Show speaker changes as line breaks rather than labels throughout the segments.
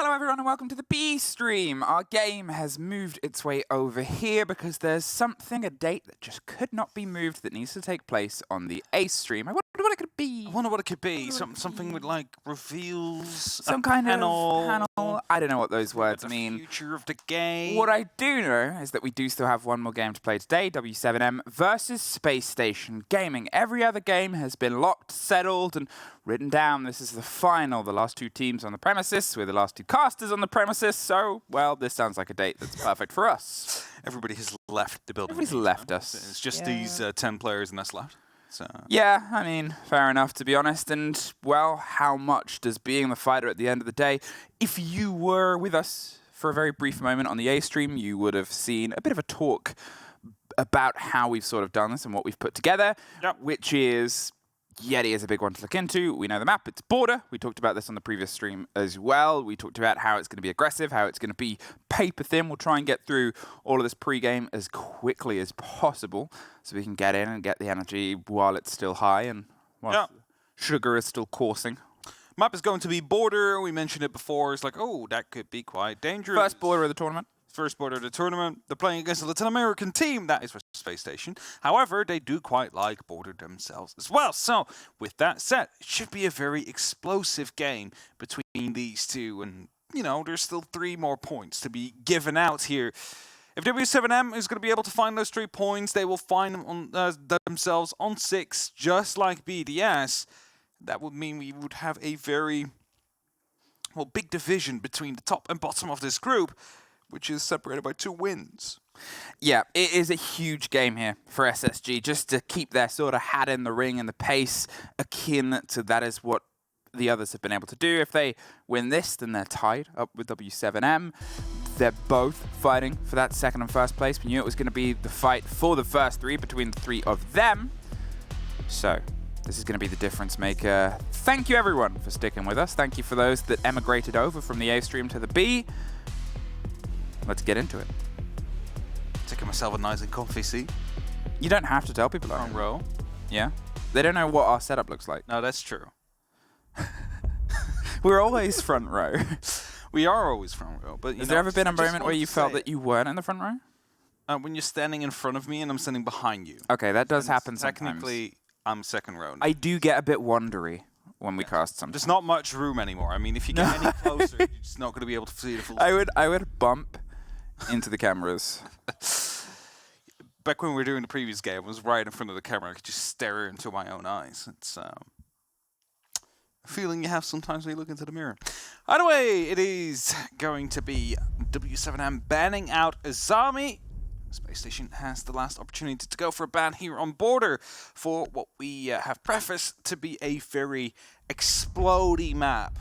Hello everyone and welcome to the B stream. Our game has moved its way over here because there's something, a date that just could not be moved that needs to take place on the A stream. I wonder what it could be.
I wonder what it could be. Something with like reveals,
some kind of panel. I don't know what those words mean.
Future of the game.
What I do know is that we do still have one more game to play today, W7M versus Spacestation Gaming. Every other game has been locked, settled, and written down. This is the final. The last two teams on the premises. We're the last two casters on the premises. So, well, this sounds like a date that's perfect for us.
Everybody has left the building.
Everybody's left us.
It's just these 10 players and us left. So.
Yeah, I mean, fair enough, to be honest. And, well, how much does being the fighter at the end of the day? If you were with us for a very brief moment on the A stream, you would have seen a bit of a talk about how we've sort of done this and what we've put together, which is... Yeti is a big one to look into. We know the map, it's border. We talked about this on the previous stream as well. We talked about how it's going to be aggressive, how it's going to be paper thin. We'll try and get through all of this pre-game as quickly as possible so we can get in and get the energy while it's still high and while sugar is still coursing.
Map is going to be border. We mentioned it before. It's like, oh, that could be quite dangerous.
First border of the tournament.
First border of the tournament. They're playing against a Latin American team. That is for Space Station. However, they do quite like border themselves as well. So, with that said, it should be a very explosive game between these two. And, you know, there's still 3 more points to be given out here. If W7M is going to be able to find those 3 points, they will find them on, themselves on 6, just like BDS. That would mean we would have a very, well, big division between the top and bottom of this group, which is separated by 2 wins.
Yeah, it is a huge game here for SSG, just to keep their sort of hat in the ring and the pace akin to that is what the others have been able to do. If they win this, then they're tied up with W7M. They're both fighting for that second and first place. We knew it was going to be the fight for the first 3 between the 3 of them. So, this is going to be the difference maker. Thank you everyone for sticking with us. Thank you for those that emigrated over from the A stream to the B. Let's get into it.
Taking myself a nice and comfy seat.
You don't have to tell people that.
Front row.
Yeah. They don't know what our setup looks like.
No, that's true.
We're always front row.
We are always front row. But
has there ever been a moment where you felt that you weren't in the front row?
When you're standing in front of me and I'm standing behind you.
Okay, that does happen sometimes.
Technically, I'm second row now.
I do get a bit wondery when we cast something.
There's not much room anymore. I mean, if you get any closer, you're just not going to be able to see the full screen.
I would bump into the cameras.
Back when we were doing the previous game, I was right in front of the camera. I could just stare into my own eyes. It's a feeling you have sometimes when you look into the mirror. Either way, it is going to be W7M banning out Azami. Space Station has the last opportunity to go for a ban here on border for what we have prefaced to be a very exploding map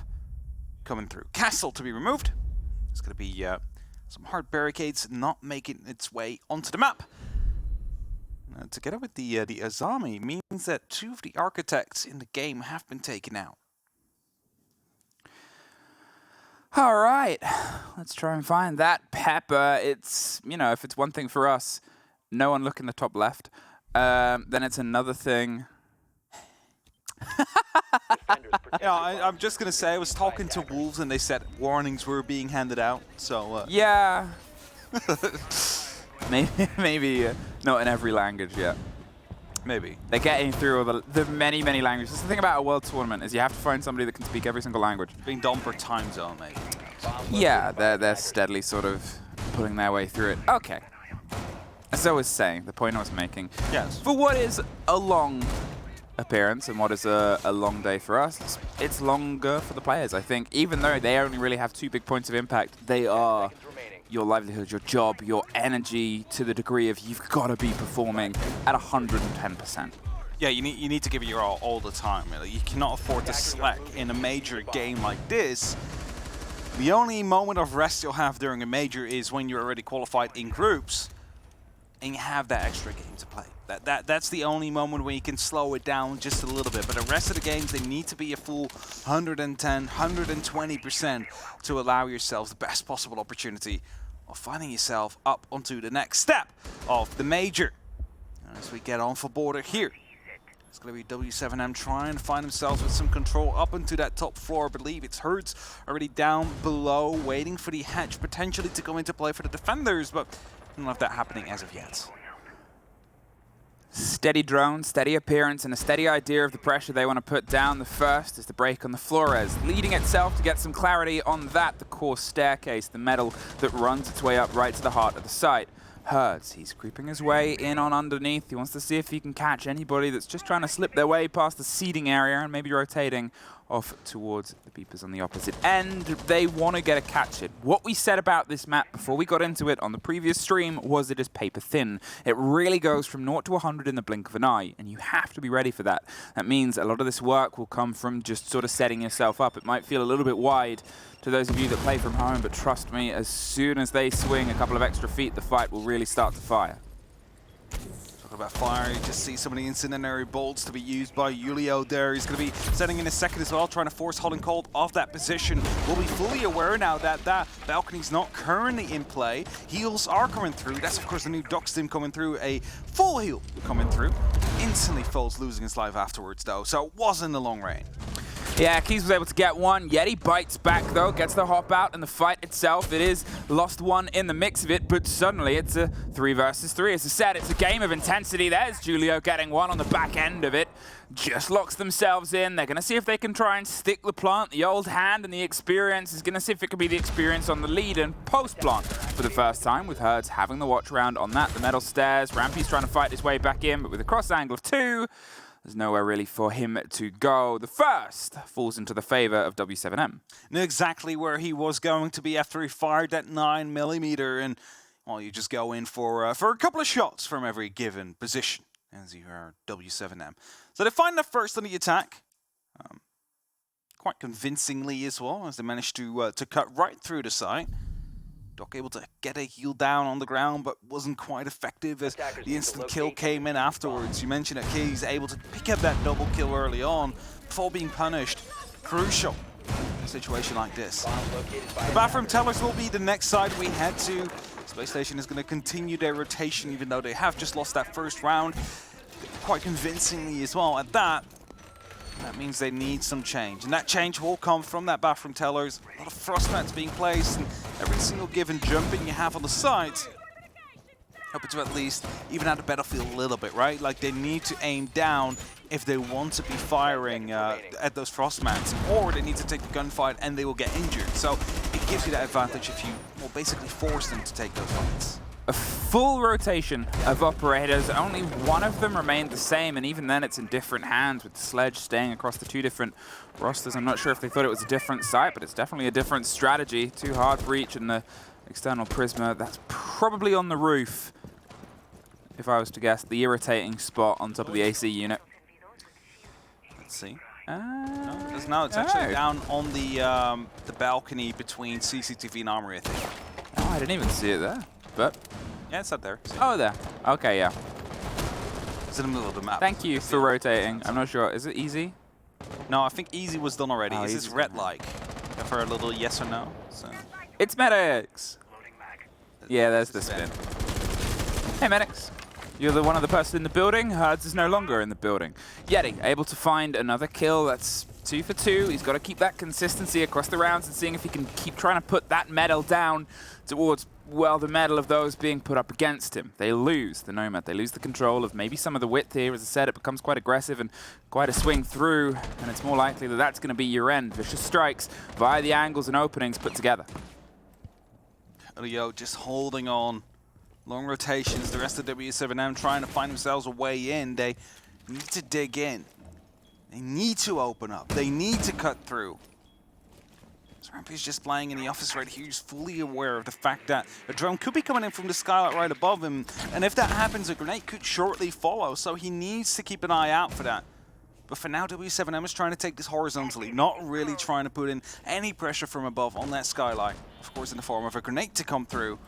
coming through. Castle to be removed. It's going to be some hard barricades not making its way onto the map. Together with the Azami means that 2 of the architects in the game have been taken out.
All right, let's try and find that pepper. It's, you know, if it's one thing for us, no one look in the top left, then it's another thing.
Yeah, I'm just going to say, I was talking to Wolves and they said warnings were being handed out, so...
Yeah. maybe not in every language yet.
Maybe.
They're getting through all the many, many languages. That's the thing about a world tournament is you have to find somebody that can speak every single language.
Being done per time zone, maybe.
Yeah, they're steadily sort of pulling their way through it. Okay. As I was saying, the point I was making.
Yes.
For what is a long appearance and what is a long day for us, it's longer for the players, I think. Even though they only really have 2 big points of impact, they are your livelihood, your job, your energy to the degree of you've got to be performing at 110%.
Yeah, you need to give it your all the time. Really. You cannot afford to slack in a major game like this. The only moment of rest you'll have during a major is when you're already qualified in groups and you have that extra game to play. That's the only moment where you can slow it down just a little bit. But the rest of the games, they need to be a full 110, 120% to allow yourselves the best possible opportunity of finding yourself up onto the next step of the major. As we get on for border here. It's going to be W7M trying to find themselves with some control up into that top floor. I believe it's Hertz already down below, waiting for the hatch potentially to come into play for the defenders, but I don't have that happening as of yet.
Steady drone, steady appearance, and a steady idea of the pressure they want to put down. The first is the break on the Flores, leading itself to get some clarity on that, the core staircase, the metal that runs its way up right to the heart of the site. Hertz, he's creeping his way in on underneath. He wants to see if he can catch anybody that's just trying to slip their way past the seeding area and maybe rotating off towards the beepers on the opposite end. They want to get a catch in. What we said about this map before we got into it on the previous stream was it is paper thin. It really goes from 0 to 100 in the blink of an eye, and you have to be ready for that. That means a lot of this work will come from just sort of setting yourself up. It might feel a little bit wide to those of you that play from home, but trust me, as soon as they swing a couple of extra feet, the fight will really start to fire.
Talking about fire, you just see some of the incendiary bolts to be used by Julio there. He's going to be setting in a second as well, trying to force Hot and Cold off that position. We'll be fully aware now that that balcony's not currently in play. Heals are coming through. That's, of course, the new Doc Stim coming through. A full heal coming through. Instantly falls, losing his life afterwards, though, so it was in the long range.
Yeah, Keys was able to get one. Yeti bites back, though, gets the hop out, and the fight itself, it is lost one in the mix of it, but suddenly it's a 3 versus 3. As I said, it's a game of intensity. There's Julio getting one on the back end of it. Just locks themselves in. They're going to see if they can try and stick the plant. The old hand and the experience is going to see if it can be the experience on the lead and post-plant for the first time, with Hertz having the watch round on that. The metal stairs. Rampy's trying to fight his way back in, but with a cross angle of 2, there's nowhere really for him to go. The first falls into the favor of W7M.
Knew exactly where he was going to be after he fired that 9mm, and well, you just go in for a couple of shots from every given position, as you are W7M. So they find the first on the attack, quite convincingly as well, as they managed to cut right through the site. Doc able to get a heal down on the ground, but wasn't quite effective as the instant kill came in afterwards. You mentioned that Key's able to pick up that double kill early on before being punished. Crucial in a situation like this. The bathroom tellers will be the next side we head to. Space Station is going to continue their rotation, even though they have just lost that first round quite convincingly as well. At that means they need some change, and that change will come from that bathroom tellers. A lot of frost mats being placed, and every single given jumping you have on the site, hoping to at least even out the battlefield a little bit, right? Like, they need to aim down if they want to be firing at those frost mats, or they need to take the gunfight and they will get injured. So it gives you that advantage if you will basically force them to take those fights.
A full rotation of operators. Only one of them remained the same, and even then it's in different hands, with the sledge staying across the 2 different rosters. I'm not sure if they thought it was a different site, but it's definitely a different strategy. 2 hard breach and the external Prisma. That's probably on the roof, if I was to guess. The irritating spot on top of the AC unit.
Let's see. No, it's actually down on the balcony between CCTV and Armory, I think.
Oh, I didn't even see it there. But
yeah, it's up there. See?
Oh, there. Okay, yeah.
It's in the middle of the map.
Thank you for rotating. I'm not sure. Is it easy?
No, I think easy was done already.
Oh,
Is this red like? For a little yes or no? So.
It's medics. Yeah, there's the spin. Hey, medics. You're the one of the person in the building. Hertz is no longer in the building. Yeti able to find another kill. That's 2 for 2. He's got to keep that consistency across the rounds and seeing if he can keep trying to put that metal down towards, well, the metal of those being put up against him. They lose the Nomad. They lose the control of maybe some of the width here. As I said, it becomes quite aggressive and quite a swing through, and it's more likely that that's going to be your end. Vicious strikes via the angles and openings put together.
Leo just holding on. Long rotations. The rest of W7M trying to find themselves a way in. They need to dig in. They need to open up. They need to cut through. Rampy's just playing in the office right here. He's fully aware of the fact that a drone could be coming in from the skylight right above him. And if that happens, a grenade could shortly follow. So he needs to keep an eye out for that. But for now, W7M is trying to take this horizontally, not really trying to put in any pressure from above on that skylight. Of course, in the form of a grenade to come through.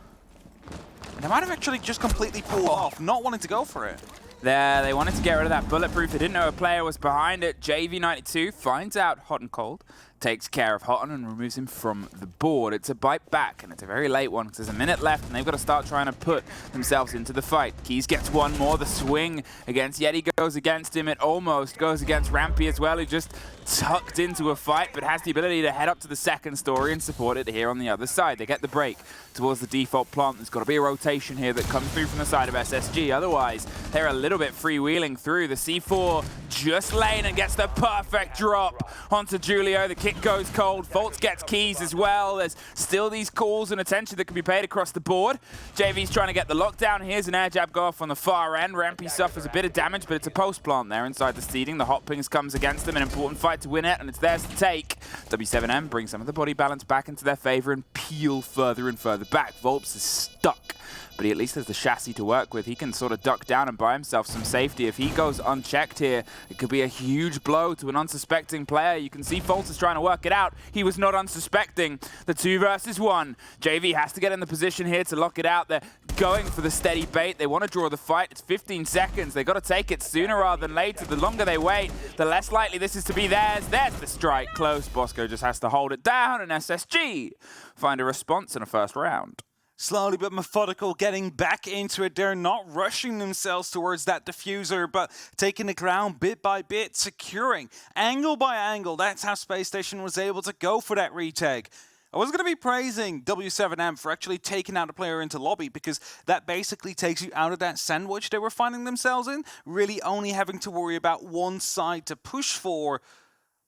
And they might have actually just completely pulled off, not wanting to go for it.
There, they wanted to get rid of that bulletproof. They didn't know a player was behind it. JV92 finds out Hot and Cold. takes care of Houghton and removes him from the board. It's a bite back, and it's a very late one because there's a minute left, and they've got to start trying to put themselves into the fight. Keys gets one more. The swing against Yeti goes against him. It almost goes against Rampy as well, who just tucked into a fight, but has the ability to head up to the second story and support it here on the other side. They get the break towards the default plant. There's got to be a rotation here that comes through from the side of SSG. Otherwise, they're a little bit freewheeling through. The C4 just lane and gets the perfect drop onto Julio. The kick goes cold. Fultz gets Keys as well. There's still these calls and attention that can be paid across the board. JV's trying to get the lockdown. Here's an air jab go off on the far end. Rampy suffers a bit of damage, but it's a post plant there inside the seeding. The hot pings comes against them. An important fight to win it, and it's theirs to take. W7M brings some of the body balance back into their favor and peel further and further back. Volps is stuck, but he at least has the chassis to work with. He can sort of duck down and buy himself some safety. If he goes unchecked here, it could be a huge blow to an unsuspecting player. You can see Fultz is trying to work it out. He was not unsuspecting. The 2 versus 1. JV has to get in the position here to lock it out. They're going for the steady bait. They want to draw the fight. It's 15 seconds. They got to take it sooner rather than later. The longer they wait, the less likely this is to be theirs. There's the strike. Close. Bosco just has to hold it down, and SSG find a response in a first round.
Slowly but methodical, getting back into it. They're not rushing themselves towards that diffuser, but taking the ground bit by bit, securing angle by angle. That's how Space Station was able to go for that retake. I was going to be praising W7M for actually taking out a player into lobby, because that basically takes you out of that sandwich they were finding themselves in, really only having to worry about one side to push for.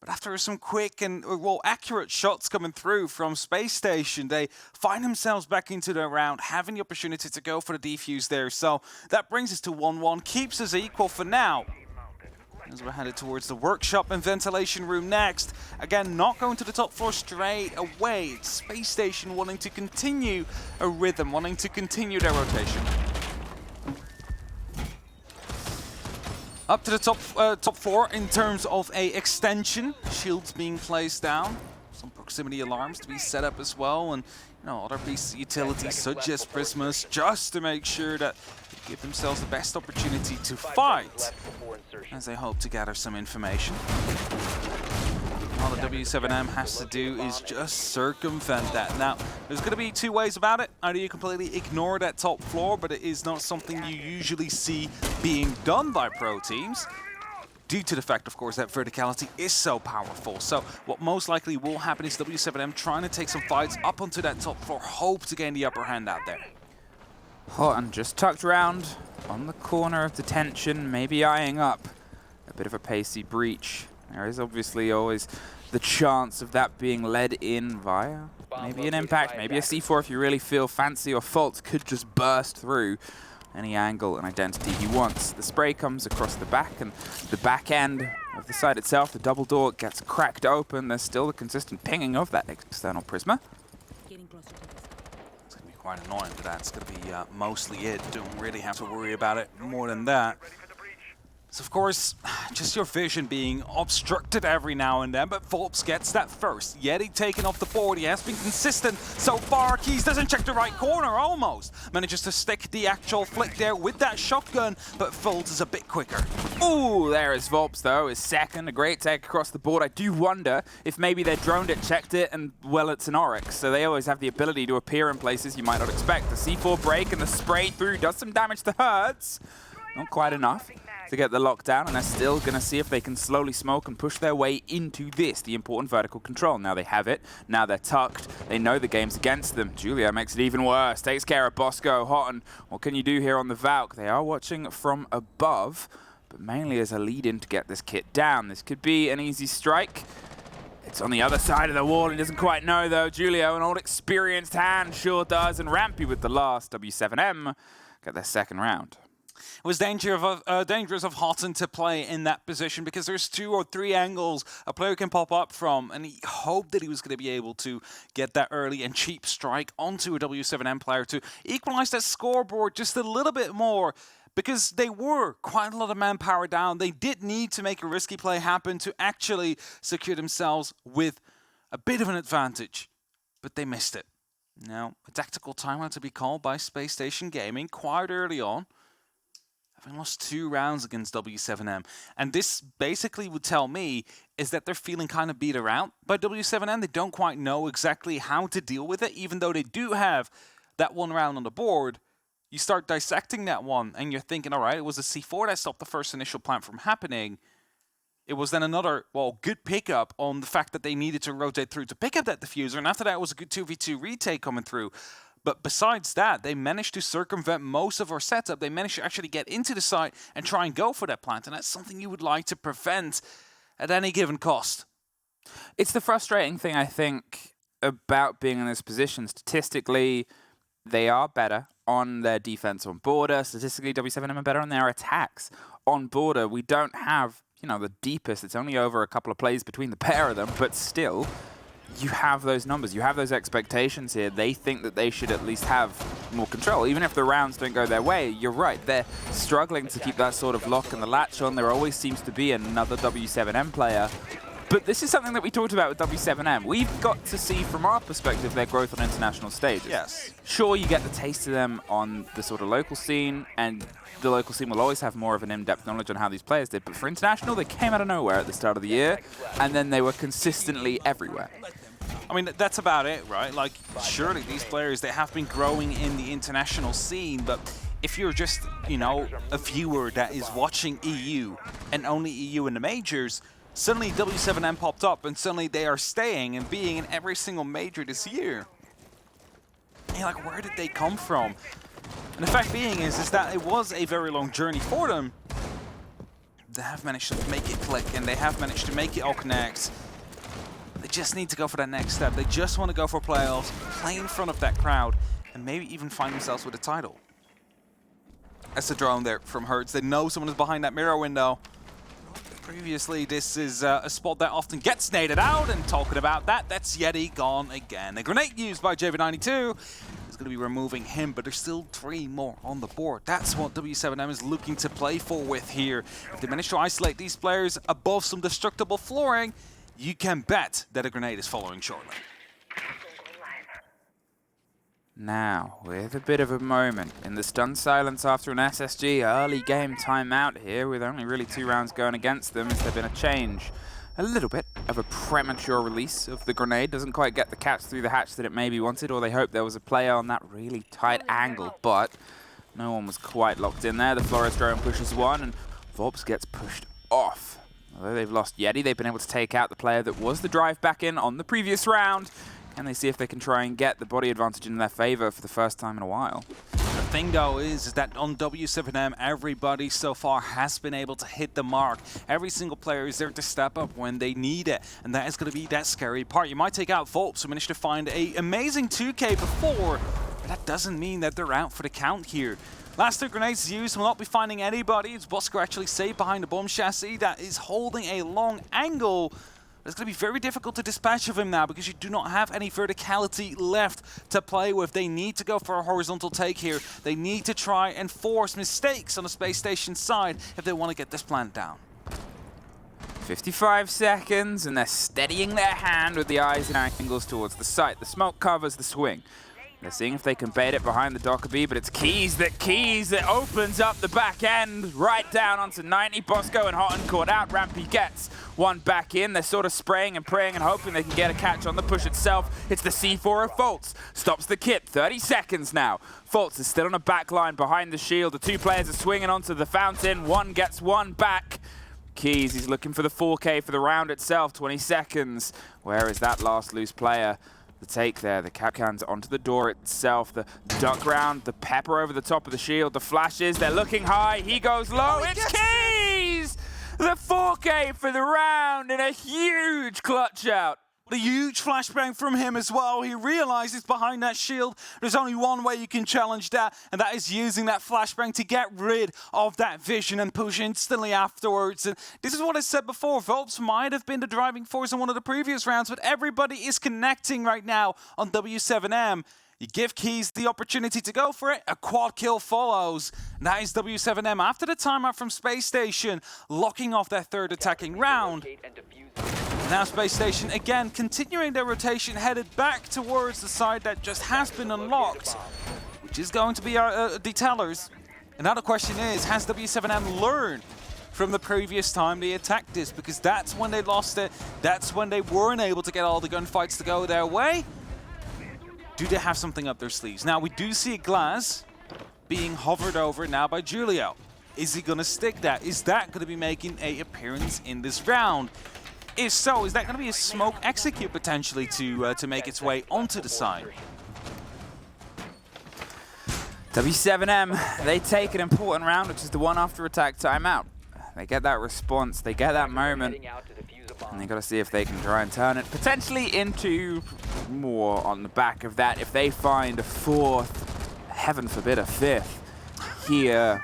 But after some quick and, well, accurate shots coming through from Space Station, they find themselves back into the round, having the opportunity to go for the defuse there. So that brings us to 1-1, keeps us equal for now. As we're headed towards the workshop and ventilation room next. Again, not going to the top floor straight away. It's Space Station wanting to continue a rhythm, wanting to continue their rotation. Up to the top floor in terms of a extension. Shields being placed down. Some proximity alarms to be set up as well. And other pieces of utilities such as Prismas, just to make sure that they give themselves the best opportunity to fight as they hope to gather some information. All the W7M has to do is just circumvent that. Now, there's going to be 2 ways about it. Either you completely ignore that top floor, but it is not something you usually see being done by pro teams, due to the fact, of course, that verticality is so powerful. So what most likely will happen is W7M trying to take some fights up onto that top floor, hope to gain the upper hand out there.
Houghton just tucked around on the corner of detention, maybe eyeing up a bit of a pacey breach. There is obviously always the chance of that being led in via maybe an impact, maybe a C4 if you really feel fancy, or Fultz could just burst through any angle and identity he wants. The spray comes across the back, and the back end of the site itself, the double door gets cracked open. There's still the consistent pinging of that external Prisma.
It's going to be quite annoying, but that's going to be mostly it. Don't really have to worry about it more than that. So, of course, just your vision being obstructed every now and then, but Fultz gets that first. Yeti taken off the board. He has been consistent so far. Keys doesn't check the right corner, almost. Manages to stick the actual flick there with that shotgun, but Fultz is a bit quicker.
Ooh, there is Volps, though, his second. A great take across the board. I do wonder if maybe they droned it, checked it, and, well, it's an Oryx, so they always have the ability to appear in places you might not expect. The C4 break and the spray through does some damage to Hertz. Not quite enough to get the lockdown, and they're still going to see if they can slowly smoke and push their way into this, the important vertical control. Now they have it. Now they're tucked. They know the game's against them. Julio makes it even worse. Takes care of Bosco. Houghton, what can you do here on the Valk? They are watching from above, but mainly as a lead-in to get this kit down. This could be an easy strike. It's on the other side of the wall. He doesn't quite know, though. Julio, an old experienced hand, sure does. And Rampy with the last. W7M get their second round.
It was dangerous of Houghton to play in that position, because there's 2 or 3 angles a player can pop up from, and he hoped that he was going to be able to get that early and cheap strike onto a W7M player to equalize that scoreboard just a little bit more, because they were quite a lot of manpower down. They did need to make a risky play happen to actually secure themselves with a bit of an advantage, but they missed it. Now, a tactical timeout to be called by Spacestation Gaming quite early on. having lost 2 rounds against W7M. And this basically would tell me is that they're feeling kind of beat around by W7M. They don't quite know exactly how to deal with it, even though they do have that 1 round on the board. You start dissecting that one, and you're thinking, all right, it was a C4 that stopped the first initial plant from happening. It was then another, well, good pickup on the fact that they needed to rotate through to pick up that diffuser, and after that it was a good 2v2 retake coming through. But besides that, they managed to circumvent most of our setup. They managed to actually get into the site and try and go for that plant, and that's something you would like to prevent at any given cost.
It's the frustrating thing, I think, about being in this position. Statistically, they are better on their defense on border. Statistically, W7M are better on their attacks on border. We don't have, you know, the deepest. It's only over a couple of plays between the pair of them, but still, you have those numbers. You have those expectations here. They think that they should at least have more control. Even if the rounds don't go their way, you're right. They're struggling to keep that sort of lock and the latch on. There always seems to be another W7M player. But this is something that we talked about with W7M. We've got to see, from our perspective, their growth on international stages.
Yes.
Sure, you get the taste of them on the sort of local scene, and the local scene will always have more of an in-depth knowledge on how these players did. But for international, they came out of nowhere at the start of the year, and then they were consistently everywhere.
I mean, that's about it, right? Like, surely these players, they have been growing in the international scene, but if you're just, you know, a viewer that is watching EU and only EU in the majors, suddenly W7M popped up, and suddenly they are staying and being in every single major this year. And you're like, where did they come from? And the fact being is that it was a very long journey for them. They have managed to make it click, and they have managed to make it all connect. They just need to go for that next step. They just want to go for playoffs, play in front of that crowd, and maybe even find themselves with a title. That's the drone there from Hertz. They know someone is behind that mirror window. Previously, this is a spot that often gets naded out, and talking about that, that's Yeti gone again. A grenade used by JV92 is going to be removing him, but there's still 3 more on the board. That's what W7M is looking to play for with here. If they manage to isolate these players above some destructible flooring, you can bet that a grenade is following shortly.
Now, with a bit of a moment in the stunned silence after an SSG early game timeout here, with only really 2 rounds going against them, has there been a change? A little bit of a premature release of the grenade. Doesn't quite get the catch through the hatch that it maybe wanted, or they hoped there was a player on that really tight angle, but no one was quite locked in there. The Flores drone pushes one, and Vobs gets pushed off. Although they've lost Yeti, they've been able to take out the player that was the drive back in on the previous round. Can they see if they can try and get the body advantage in their favor for the first time in a while?
The thing, though, is that on W7M, everybody so far has been able to hit the mark. Every single player is there to step up when they need it, and that is going to be that scary part. You might take out Volps, who managed to find an amazing 2K before, but that doesn't mean that they're out for the count here. Last 2 grenades used will not be finding anybody. It's Bosker actually safe behind the bomb chassis that is holding a long angle. It's going to be very difficult to dispatch of him now because you do not have any verticality left to play with. They need to go for a horizontal take here. They need to try and force mistakes on the space station side if they want to get this plant down.
55 seconds, and they're steadying their hand with the eyes and angles towards the site. The smoke covers the swing. They're seeing if they can bait it behind the Dockerby, but it's Keys that opens up the back end right down onto 90. Bosco and Houghton caught out. Rampy gets one back in. They're sort of spraying and praying and hoping they can get a catch on the push itself. It's the C4 of Fultz. Stops the kit. 30 seconds now. Fultz is still on a back line behind the shield. The 2 players are swinging onto the fountain. One gets one back. Keys, he's looking for the 4K for the round itself. 20 seconds. Where is that last loose player? The take there, the cap cans onto the door itself, the duck round, the pepper over the top of the shield, the flashes, they're looking high, he goes low, it's Keys! The 4K for the round and a huge clutch out.
The huge flashbang from him as well. He realizes behind that shield, there's only one way you can challenge that, and that is using that flashbang to get rid of that vision and push instantly afterwards. And this is what I said before. Volps might have been the driving force in one of the previous rounds, but everybody is connecting right now on W7M. You give Keys the opportunity to go for it, a quad kill follows. And that is W7M after the timeout from Space Station, locking off their 3rd attacking round. Now Space Station again continuing their rotation, headed back towards the side that just has been unlocked, which is going to be our detellers. And now the question is, has W7M learned from the previous time they attacked this? Because that's when they lost it. That's when they weren't able to get all the gunfights to go their way. Do they have something up their sleeves? Now, we do see Glass being hovered over now by Julio. Is he going to stick that? Is that going to be making an appearance in this round? If so, is that going to be a smoke execute potentially to make its way onto the side?
W7M, they take an important round, which is the one after attack timeout. They get that response, they get that moment, and they got to see if they can try and turn it potentially into more on the back of that. If they find a fourth, heaven forbid a fifth here,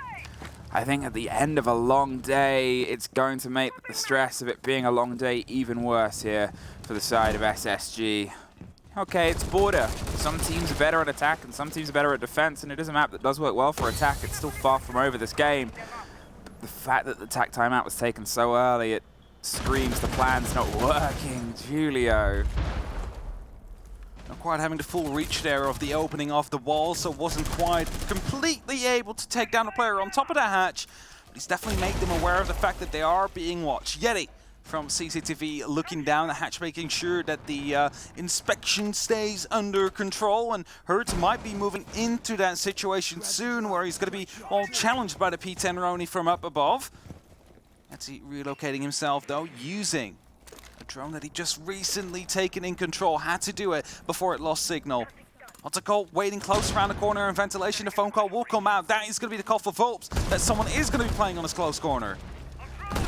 I think at the end of a long day, it's going to make the stress of it being a long day even worse here for the side of SSG. Okay, it's border. Some teams are better at attack and some teams are better at defense, and it is a map that does work well for attack. It's still far from over this game. But the fact that the attack timeout was taken so early, it screams the plan's not working. Julio.
Not quite having the full reach there of the opening of the wall, so wasn't quite completely able to take down the player on top of that hatch. But he's definitely made them aware of the fact that they are being watched. Yeti from CCTV looking down the hatch, making sure that the inspection stays under control, and Hertz might be moving into that situation soon where he's going to be all challenged by the P10 Roni from up above. That's he relocating himself though, using a drone that he just recently taken in control. Had to do it before it lost signal. What's a call? Waiting close around the corner in ventilation. The phone call will come out. That is going to be the call for Volps, that someone is going to be playing on this close corner.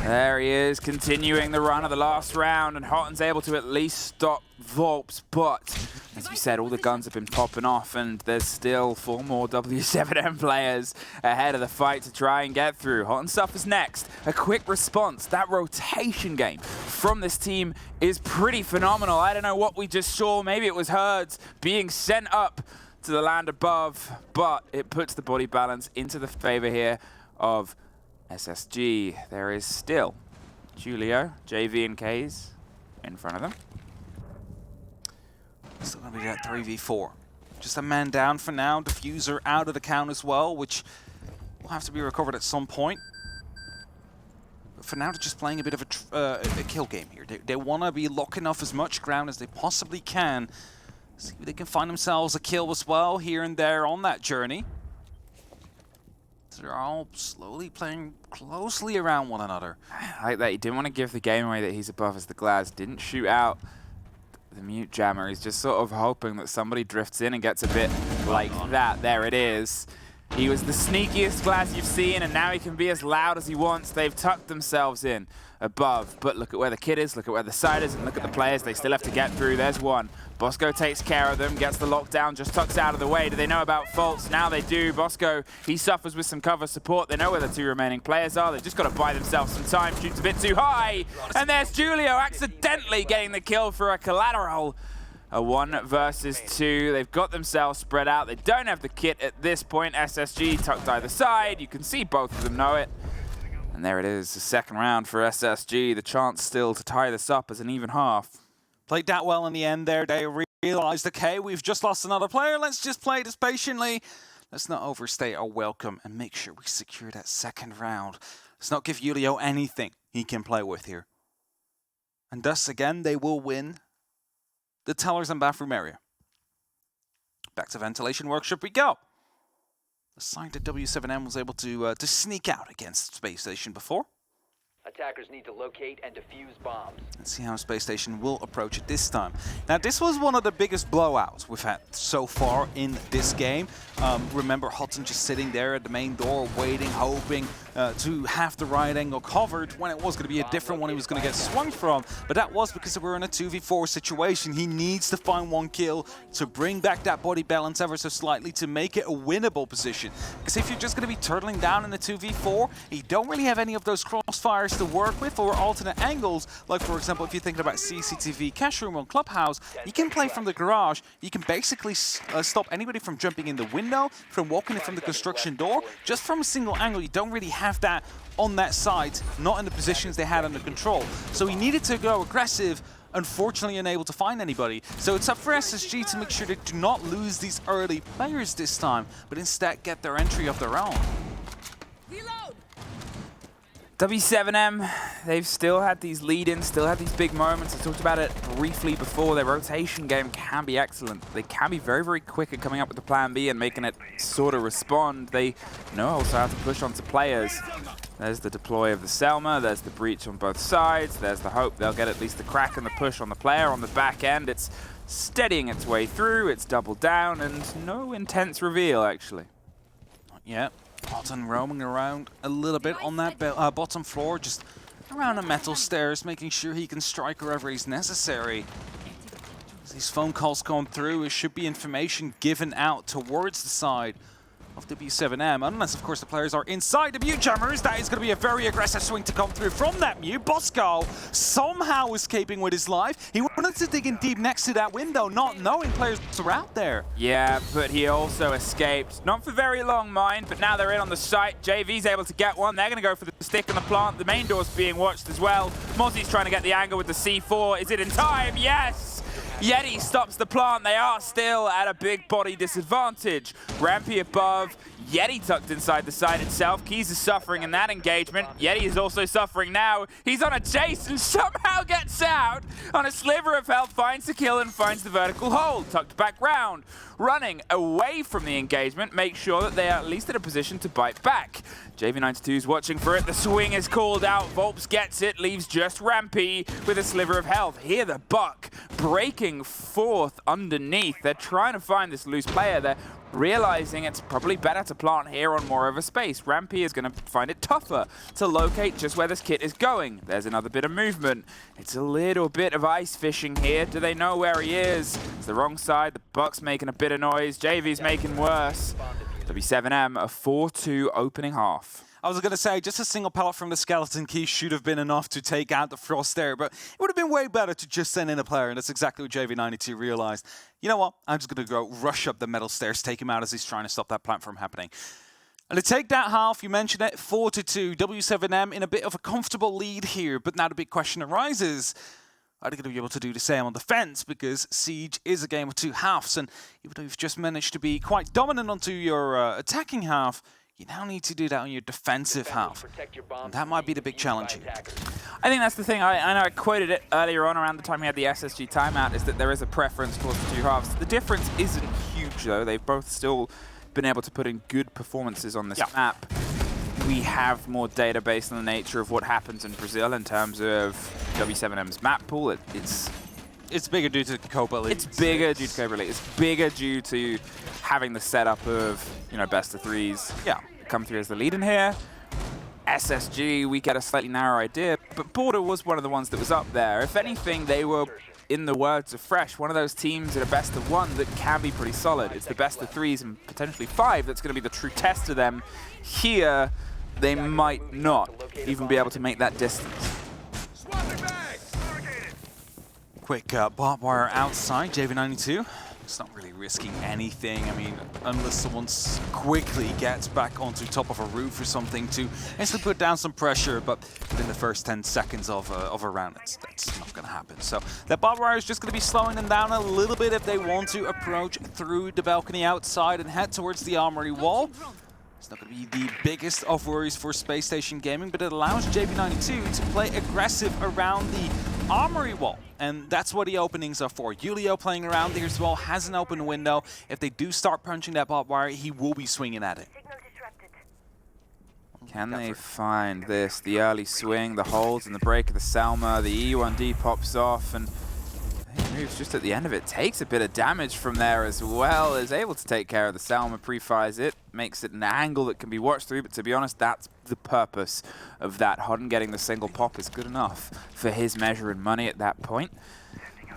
There he is, continuing the run of the last round, and Hotton's able to at least stop Volps, but as you said, all the guns have been popping off, and there's still 4 more W7M players ahead of the fight to try and get through. Hotton suffers next. A quick response. That rotation game from this team is pretty phenomenal. I don't know what we just saw. Maybe it was Herds being sent up to the land above, but it puts the body balance into the favor here of SSG. There is still Julio, JV and K's in front of them.
Still going to be that 3v4. Just a man down for now. Diffuser out of the count as well, which will have to be recovered at some point. But for now, they're just playing a bit of a kill game here. They want to be locking off as much ground as they possibly can. See if they can find themselves a kill as well here and there on that journey. They're all slowly playing closely around one another.
I like that. He didn't want to give the game away that he's above as the Glass. Didn't shoot out the mute jammer. He's just sort of hoping that somebody drifts in and gets a bit like that. There it is. He was the sneakiest Glass you've seen, and now he can be as loud as he wants. They've tucked themselves in above. But look at where the kid is, look at where the side is, and look at the players they still have to get through. There's one. Bosco takes care of them, gets the lockdown, just tucks out of the way. Do they know about faults? Now they do. Bosco, he suffers with some cover support. They know where the 2 remaining players are. They've just got to buy themselves some time. Shoots a bit too high. And there's Julio accidentally getting the kill for a collateral. A 1 versus 2. They've got themselves spread out. They don't have the kit at this point. SSG tucked either side. You can see both of them know it. And there it is, the second round for SSG. The chance still to tie this up as an even half.
Played that well in the end there. They realized, okay, we've just lost another player. Let's just play this patiently. Let's not overstay our welcome and make sure we secure that second round. Let's not give Julio anything he can play with here. And thus, again, they will win the Tellers and Bathroom area. Back to Ventilation Workshop we go. The side that W7M was able to sneak out against Space Station before.
Attackers need to locate and defuse bombs.
Let's see how Space Station will approach it this time. Now, this was one of the biggest blowouts we've had so far in this game. Remember Hudson just sitting there at the main door, waiting, hoping to have the right angle covered when it was going to be a different one he was going to get swung from. But that was because we're in a 2v4 situation. He needs to find 1 kill to bring back that body balance ever so slightly to make it a winnable position. Because if you're just going to be turtling down in the 2v4, you don't really have any of those crossfires to work with or alternate angles. Like, for example, if you're thinking about CCTV cash room on Clubhouse, you can play from the garage. You can basically stop anybody from jumping in the window, from walking in from the construction door, just from a single angle. You don't really have that on that side, not in the positions they had under control. So he needed to go aggressive, unfortunately unable to find anybody. So it's up for SSG to make sure they do not lose these early players this time, but instead get their entry of their own.
W7M, they've still had these lead-ins, still had these big moments. I talked about it briefly before. Their rotation game can be excellent. They can be very, very quick at coming up with the plan B and making it sort of respond. They know also how to push onto players. There's the deploy of the Selma, there's the breach on both sides, there's the hope they'll get at least the crack and the push on the player. On the back end, it's steadying its way through, it's doubled down, and no intense reveal, actually.
Not yet. Bottom roaming around a little bit on that bottom floor, just around the metal stairs, making sure he can strike wherever he's necessary. As these phone calls come through, it should be information given out towards the side of W7M, unless of course the players are inside the mute jammers. That is going to be a very aggressive swing to come through from that mute. Bosco somehow escaping with his life. He wanted to dig in deep next to that window, not knowing players were out there.
Yeah, but he also escaped. Not for very long, mind, but now they're in on the site. JV's able to get one. They're going to go for the stick in the plant. The main door's being watched as well. Mozzie's trying to get the angle with the C4. Is it in time? Yes! Yeti stops the plant. They are still at a big body disadvantage. Rampy above. Yeti tucked inside the site itself. Keys is suffering in that engagement. Yeti is also suffering now. He's on a chase and somehow gets out. On a sliver of health, finds the kill and finds the vertical hold. Tucked back round. Running away from the engagement. Make sure that they are at least in a position to bite back. JV92 is watching for it. The swing is called out. Volps gets it. Leaves just Rampy with a sliver of health. Here the Buck breaking forth underneath. They're trying to find this loose player. They're realizing it's probably better to plant here on more of a space. Rampy is going to find it tougher to locate just where this kit is going. There's another bit of movement. It's a little bit of ice fishing here. Do they know where he is? It's the wrong side. The Buck's making a bit of noise. JV's making worse. W7M, a 4-2 opening half.
I was going to say, just a single pellet from the skeleton key should have been enough to take out the Frost there, but it would have been way better to just send in a player, and that's exactly what JV92 realized. You know what? I'm just going to go rush up the metal stairs, take him out as he's trying to stop that plant from happening. And to take that half, you mentioned it, 4-2, W7M in a bit of a comfortable lead here, but now the big question arises. Are they going to be able to do the same on defense? Because Siege is a game of two halves, and even though you've just managed to be quite dominant onto your attacking half, you now need to do that on your defensive half. And that might be the big challenge here.
I think that's the thing. I know I quoted it earlier on around the time we had the SSG timeout, is that there is a preference towards the two halves. The difference isn't huge, though. They've both still been able to put in good performances on this map. We have more data based on the nature of what happens in Brazil in terms of W7M's map pool.
It's bigger due to Copa Elite.
It's bigger due to Copa Elite. It's bigger due to having the setup of, best of threes.
Yeah.
Come through as the lead in here. SSG, we get a slightly narrow idea, but Border was one of the ones that was up there. If anything, they were, in the words of Fresh, one of those teams at a best of one that can be pretty solid. It's the best of threes and potentially five that's going to be the true test of them. Here, they might not even be able to make that distance.
Quick barbed wire outside, JV92. It's not really risking anything. I mean, unless someone quickly gets back onto top of a roof or something to actually put down some pressure, but within the first 10 seconds of a round, that's not going to happen. So that barbed wire is just going to be slowing them down a little bit if they want to approach through the balcony outside and head towards the armory wall. It's not going to be the biggest of worries for Spacestation Gaming, but it allows JV92 to play aggressive around the armory wall. And that's what the openings are for. Julio playing around there as well, has an open window. If they do start punching that barbed wire, he will be swinging at it.
Can they find this? The early swing, the holds, and the break of the Selma. The E1D pops off, and he moves just at the end of it. Takes a bit of damage from there as well. Is able to take care of the Selma, pre-fires it. Makes it an angle that can be watched through, but to be honest, that's the purpose of that. Hodden getting the single pop is good enough for his measure in money at that point.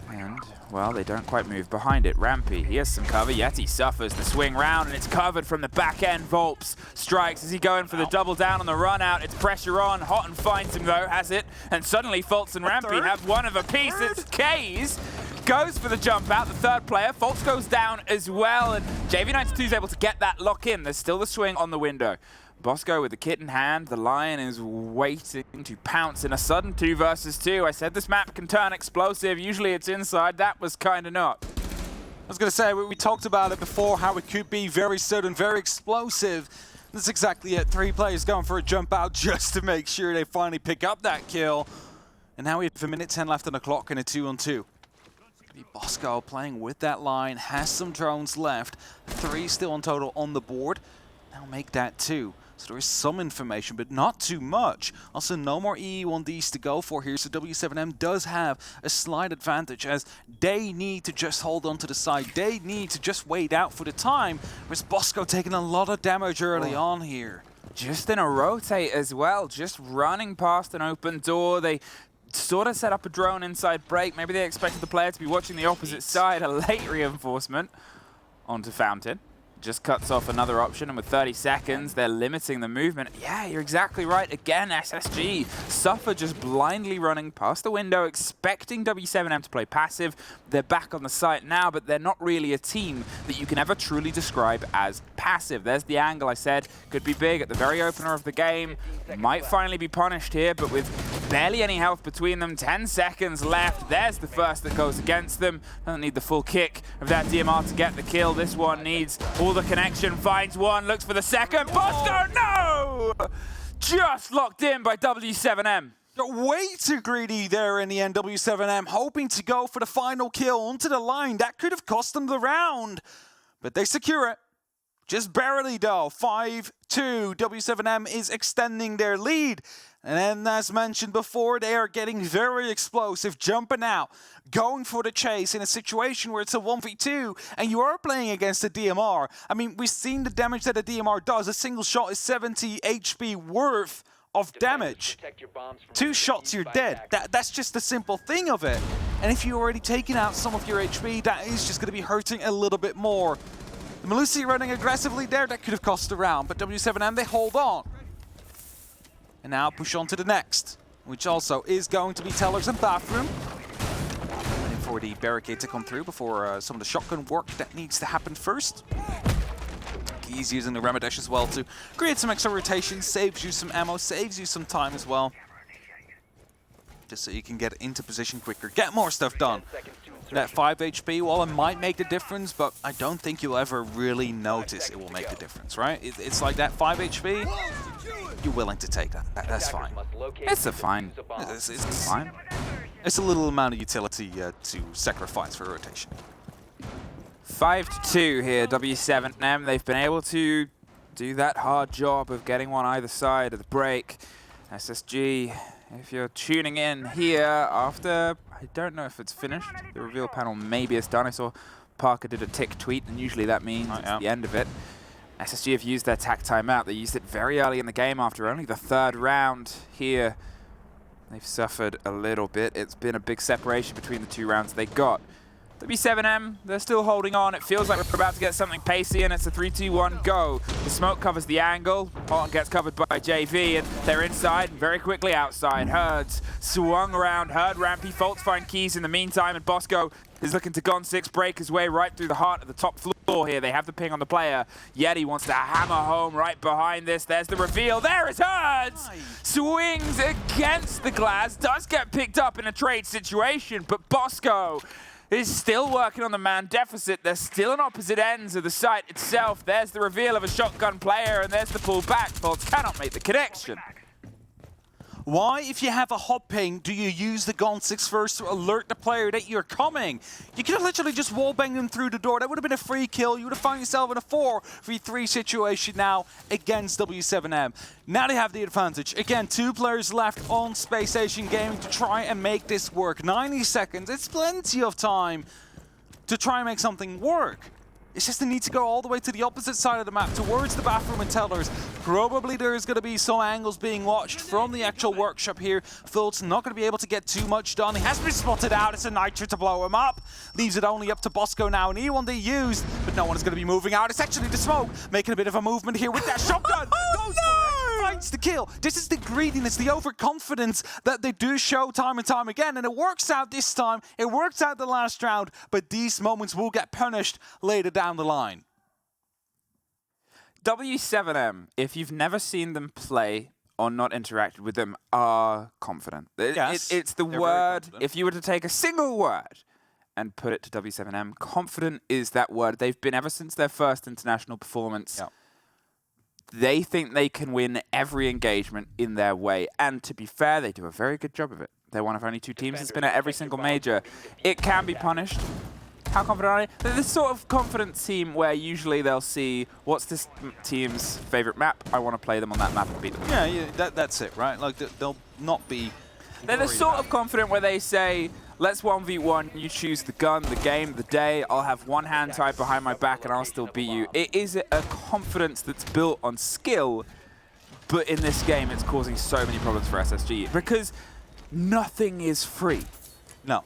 And, well, they don't quite move behind it. Rampy, he has some cover. Yeti suffers the swing round, and it's covered from the back end. Volps strikes. Is he going for the double down on the run out? It's pressure on. Houghton finds him, though, has it. And suddenly, Fultz and Rampy have one of a piece. It's Kays. Goes for the jump out, the third player. Fultz goes down as well, and JV92 is able to get that lock in. There's still the swing on the window. Bosco with the kit in hand. The Lion is waiting to pounce in a sudden 2 versus 2. I said this map can turn explosive. Usually it's inside. That was kind of not.
I was going to say, we talked about it before, how it could be very sudden, very explosive. That's exactly it. 3 players going for a jump out just to make sure they finally pick up that kill. And now we have 1:10 left on the clock in a 2-on-2. Bosco playing with that line, has some drones left. 3 still in total on the board. Now make that 2. So there is some information, but not too much. Also, no more EE1Ds to go for here, so W7M does have a slight advantage as they need to just hold on to the side. They need to just wait out for the time, whereas Bosco taking a lot of damage early on here.
Just in a rotate as well, just running past an open door. They sort of set up a drone inside break. Maybe they expected the player to be watching the opposite side. A late reinforcement onto Fountain. Just cuts off another option, and with 30 seconds, they're limiting the movement. Yeah, you're exactly right. Again, SSG suffer just blindly running past the window, expecting W7M to play passive. They're back on the site now, but they're not really a team that you can ever truly describe as passive. There's the angle I said. Could be big at the very opener of the game. Might finally be punished here, but with barely any health between them, 10 seconds left. There's the first that goes against them. Doesn't need the full kick of that DMR to get the kill. This one needs all the connection, finds one, looks for the second. Bosco, no! Just locked in by W7M.
Way too greedy there in the end, W7M, hoping to go for the final kill onto the line. That could have cost them the round, but they secure it. Just barely though, 5-2. W7M is extending their lead. And then, as mentioned before, they are getting very explosive, jumping out, going for the chase in a situation where it's a 1v2, and you are playing against a DMR. I mean, we've seen the damage that a DMR does. A single shot is 70 HP worth of damage. 2 shots, you're dead. That's just the simple thing of it. And if you've already taken out some of your HP, that is just going to be hurting a little bit more. The Melusi running aggressively there, that could have cost a round, but W7M, they hold on. And now push on to the next, which also is going to be Tellers and Bathroom. Waiting for the barricade to come through before some of the shotgun work that needs to happen first. He's using the Ramadesh as well to create some extra rotation, saves you some ammo, saves you some time as well. Just so you can get into position quicker, get more stuff done. That 5 HP, well, it might make the difference, but I don't think you'll ever really notice it will make the difference, right? It's like that 5 HP, you're willing to take that. That's fine.
It's a fine.
It's
fine.
It's a little amount of utility to sacrifice for rotation.
5-2 here, W7M. They've been able to do that hard job of getting one either side of the break. SSG, if you're tuning in here after, I don't know if it's finished. The reveal panel maybe is done. I saw Parker did a tick tweet, and usually that means it's the end of it. SSG have used their tac timeout. They used it very early in the game after only the 3rd round here. They've suffered a little bit. It's been a big separation between the 2 rounds they got. W7M, they're still holding on. It feels like we're about to get something pacey, and it's a 3-2-1 go. The smoke covers the angle. Horton gets covered by JV, and they're inside and very quickly outside. Herds swung around. Herd Rampy faults find keys in the meantime, and Bosco is looking to Gon6 break his way right through the heart of the top floor here. They have the ping on the player. Yeti wants to hammer home right behind this. There's the reveal. There is Herds! Swings against the glass. Does get picked up in a trade situation, but Bosco is still working on the man deficit. They're still on opposite ends of the site itself. There's the reveal of a shotgun player, and there's the pull back. Bolts cannot make the connection.
Why, if you have a hot ping, do you use the Gon6 first to alert the player that you're coming? You could have literally just wallbanged them through the door. That would have been a free kill. You would have found yourself in a 4v3 situation now against W7M. Now they have the advantage. Again, 2 players left on Spacestation Gaming to try and make this work. 90 seconds, it's plenty of time to try and make something work. It's just the need to go all the way to the opposite side of the map, towards the bathroom and Tellers. Probably there's going to be some angles being watched from the actual workshop here. Fult's not going to be able to get too much done. He has been spotted out. It's a Nitro to blow him up. Leaves it only up to Bosco now. An E1D used, but no one is going to be moving out. It's actually the smoke making a bit of a movement here with that shotgun. Goes for it, finds the kill. This is the greediness, the overconfidence that they do show time and time again. And it works out this time. It worked out the last round, but these moments will get punished later down the line.
W7M, if you've never seen them play or not interacted with them, are confident.
Yes,
it's the word, if you were to take a single word and put it to W7M, confident is that word. They've been ever since their first international performance.
Yep.
They think they can win every engagement in their way. And to be fair, they do a very good job of it. They're one of only 2 teams that's been at every single major. It can be punished. How confident are they? They're this sort of confident team where usually they'll see, what's this team's favorite map? I want to play them on that map and beat them.
Yeah, that's it, right? Like, they'll not be...
They're the sort of confident where they say, let's 1v1, you choose the gun, the game, the day, I'll have one hand tied behind my back and I'll still beat you. It is a confidence that's built on skill, but in this game it's causing so many problems for SSG because nothing is free.
No.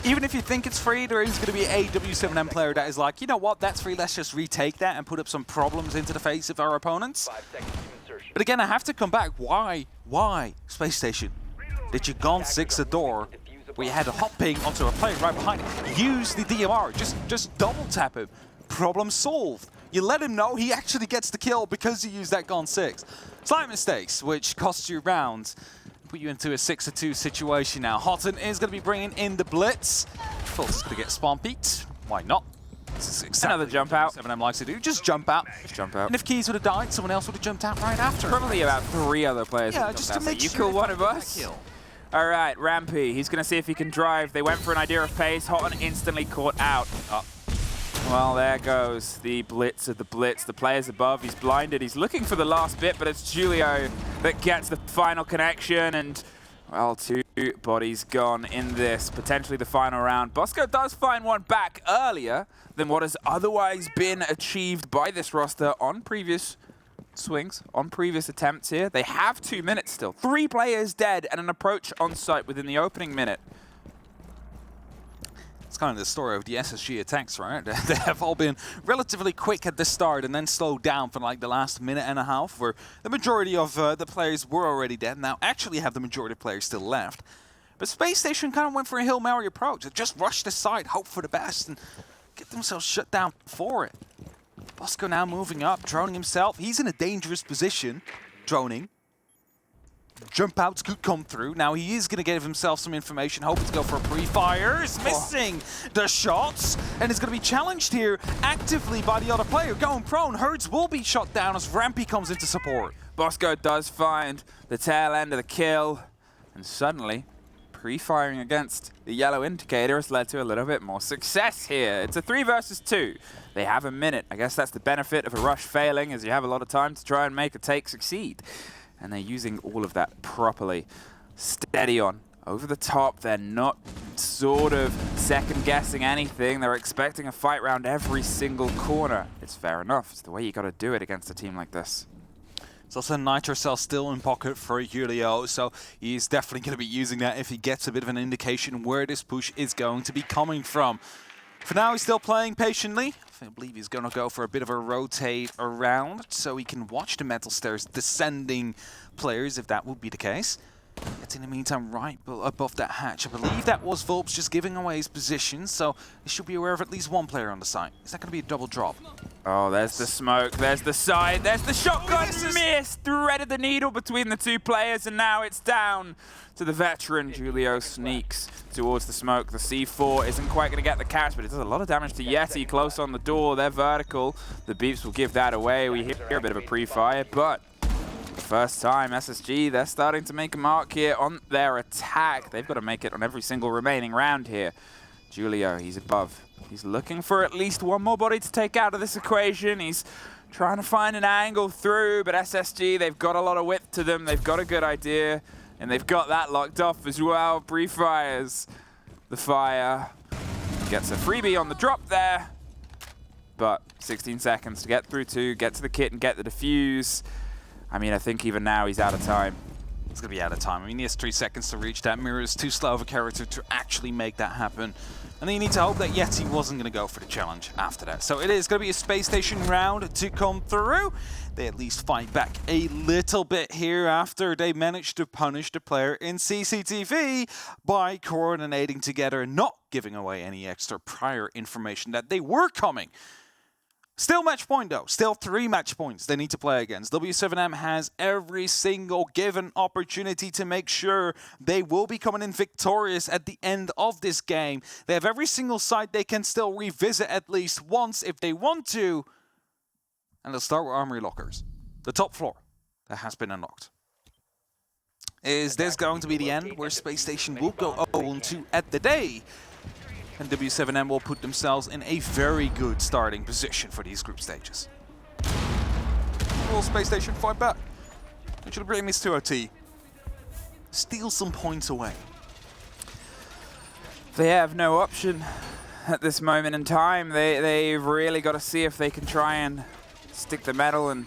Even if you think it's free, there is going to be a W7M player that is like, you know what, that's free, let's just retake that and put up some problems into the face of our opponents.
5 seconds to insertion.
But again, I have to come back. Why, Space Station? Did you gone 6 a door where you had a hot ping onto a player right behind it? Use the DMR, just double tap him. Problem solved. You let him know he actually gets the kill because you used that gone 6. Slight mistakes, which cost you rounds. Put you into a 6-2 situation now. Houghton is going to be bringing in the blitz. Fultz is going to get spawn peeked. Why not? This is exactly
Another jump out.
W7M likes to do. Just jump out.
Just jump out.
And if Keys would have died, someone else would have jumped out right after.
Probably about 3 other players.
Yeah,
have
just
jumped
to
out.
make
You
sure
kill
they
one of
got
us.
that kill.
All right, Rampy. He's going to see if he can drive. They went for an idea of pace. Houghton instantly caught out. Oh. Well, there goes the blitz of the blitz. The player's above. He's blinded. He's looking for the last bit, but it's Julio that gets the final connection. And, well, 2 bodies gone in this, potentially the final round. Bosco does find one back earlier than what has otherwise been achieved by this roster on previous swings, on previous attempts here. They have 2 minutes still. 3 players dead and an approach on site within the opening minute.
It's kind of the story of the SSG attacks, right? They have all been relatively quick at the start and then slowed down for like the last minute and a half, where the majority of the players were already dead. Now actually have the majority of players still left. But Space Station kind of went for a Hail Mary approach. They just rushed the side, hope for the best, and get themselves shut down for it. Bosco now moving up, droning himself. He's in a dangerous position, droning. Jump outs could come through. Now he is going to give himself some information, hoping to go for a pre-fire. He's missing the shots, and is going to be challenged here actively by the other player. Going prone, Herds will be shot down as Rampy comes into support.
Bosco does find the tail end of the kill, and suddenly, pre-firing against the yellow indicator has led to a little bit more success here. It's a 3 versus 2. They have a minute. I guess that's the benefit of a rush failing, as you have a lot of time to try and make a take succeed. And they're using all of that properly. Steady on. Over the top. They're not sort of second-guessing anything. They're expecting a fight round every single corner. It's fair enough. It's the way you got to do it against a team like this.
There's also a Nitro Cell still in pocket for Julio, so he's definitely going to be using that if he gets a bit of an indication where this push is going to be coming from. For now, he's still playing patiently. I believe he's going to go for a bit of a rotate around so he can watch the metal stairs descending players, if that would be the case. Yet in the meantime, right above that hatch, I believe that was Vulpes just giving away his position, so they should be aware of at least one player on the site. Is that going to be a double drop?
Oh, there's the smoke, there's the side, there's the shotgun miss! Threaded the needle between the 2 players, and now it's down to the veteran. Julio sneaks towards the smoke. The C4 isn't quite going to get the catch, but it does a lot of damage to Yeti close on the door. They're vertical. The beeps will give that away. We hear a bit of a pre-fire, but first time SSG, they're starting to make a mark here on their attack. They've got to make it on every single remaining round here. Julio, he's above. He's looking for at least one more body to take out of this equation. He's trying to find an angle through, but SSG, they've got a lot of width to them. They've got a good idea, and they've got that locked off as well. Pre-fires the fire. Gets a freebie on the drop there, but 16 seconds to get through 2, get to the kit and get the defuse. I mean, I think even now he's out of time.
He's going to be out of time. I mean, he has 3 seconds to reach that. Mirror is too slow of a character to actually make that happen. And then you need to hope that Yeti wasn't going to go for the challenge after that. So it is going to be a Space Station round to come through. They at least fight back a little bit here after they managed to punish the player in CCTV by coordinating together and not giving away any extra prior information that they were coming. Still match point though, still 3 match points they need to play against. W7M has every single given opportunity to make sure they will be coming in victorious at the end of this game. They have every single site they can still revisit at least once if they want to. And let's start with armory lockers. The top floor that has been unlocked. Is this going to be the end where Space Station will go 0-2 at the day? And W7M will put themselves in a very good starting position for these group stages. Will Space Station fight back? They should bring this to OT. Steal some points away.
They have no option at this moment in time. They've really got to see if they can try and stick the metal and